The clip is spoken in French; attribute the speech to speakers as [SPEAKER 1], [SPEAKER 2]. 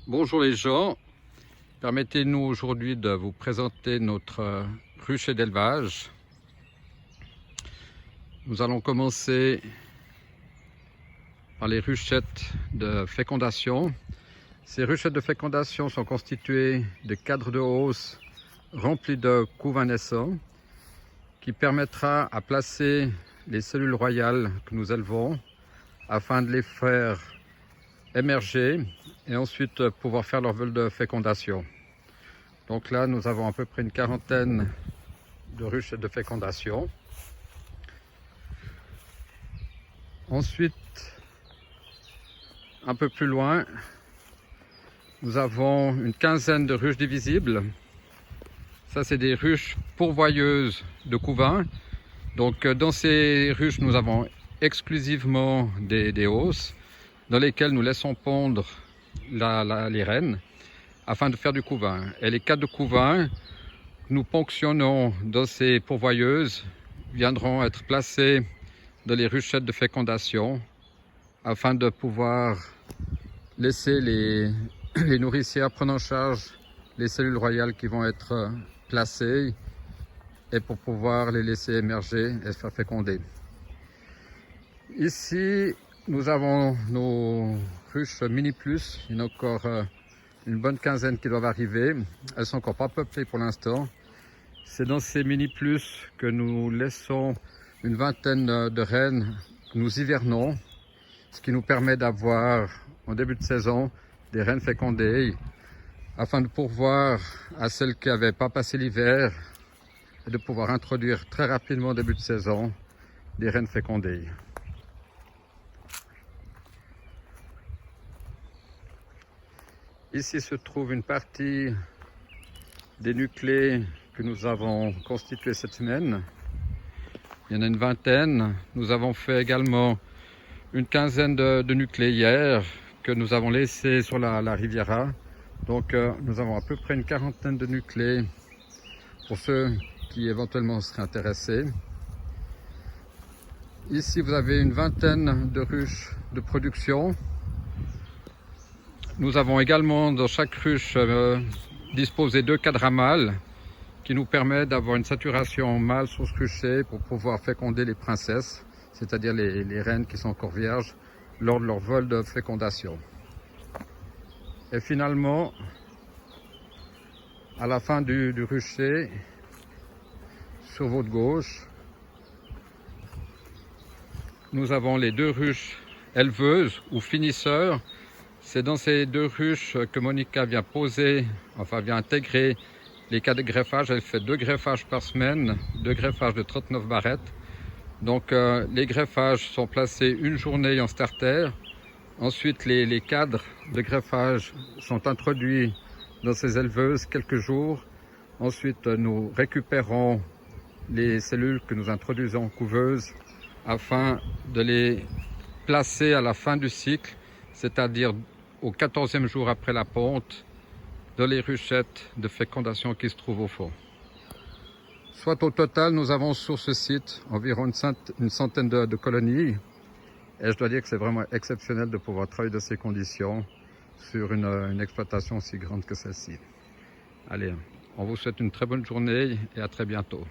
[SPEAKER 1] Bonjour les gens, permettez-nous aujourd'hui de vous présenter notre rucher d'élevage. Nous allons commencer par les ruchettes de fécondation. Ces ruchettes de fécondation sont constituées de cadres de hausse remplis de couvains naissants qui permettra à placer les cellules royales que nous élevons afin de les faire émerger et ensuite pouvoir faire leur vol de fécondation. Donc là, nous avons à peu près une quarantaine de ruches de fécondation. Ensuite, un peu plus loin, nous avons une quinzaine de ruches divisibles. Ça, c'est des ruches pourvoyeuses de couvains. Donc dans ces ruches, nous avons exclusivement des hausses dans lesquelles nous laissons pondre les reines afin de faire du couvain. Et les cadres de couvain, nous ponctionnons dans ces pourvoyeuses, viendront être placés dans les ruchettes de fécondation afin de pouvoir laisser les nourricières prendre en charge les cellules royales qui vont être placées et pour pouvoir les laisser émerger et se faire féconder. Ici, nous avons nos ruches mini plus, il y en a encore une bonne quinzaine qui doivent arriver. Elles sont encore pas peuplées pour l'instant. C'est dans ces mini plus que nous laissons une vingtaine de reines, nous hivernons, ce qui nous permet d'avoir en début de saison des reines fécondées afin de pourvoir à celles qui n'avaient pas passé l'hiver et de pouvoir introduire très rapidement au début de saison des reines fécondées. Ici se trouve une partie des nuclées que nous avons constituées cette semaine. Il y en a une vingtaine. Nous avons fait également une quinzaine de nuclées hier que nous avons laissées sur la Riviera. Donc nous avons à peu près une quarantaine de nuclées pour ceux qui éventuellement seraient intéressés. Ici vous avez une vingtaine de ruches de production. Nous avons également dans chaque ruche disposé 2 cadres à mâles qui nous permettent d'avoir une saturation mâle sur ce rucher pour pouvoir féconder les princesses, c'est-à-dire les reines qui sont encore vierges lors de leur vol de fécondation. Et finalement, à la fin du rucher, sur votre gauche, nous avons les 2 ruches éleveuses ou finisseurs. C'est dans ces 2 ruches que Monica vient vient intégrer les cas de greffage. Elle fait 2 greffages par semaine, 2 greffages de 39 barrettes. Donc les greffages sont placés une journée en starter. Ensuite les cadres de greffage sont introduits dans ces éleveuses quelques jours. Ensuite nous récupérons les cellules que nous introduisons en couveuse afin de les placer à la fin du cycle, c'est-à-dire au 14e jour après la ponte, dans les ruchettes de fécondation qui se trouvent au fond. Soit au total, nous avons sur ce site environ une centaine de colonies. Et je dois dire que c'est vraiment exceptionnel de pouvoir travailler dans ces conditions sur une exploitation aussi grande que celle-ci. Allez, on vous souhaite une très bonne journée et à très bientôt.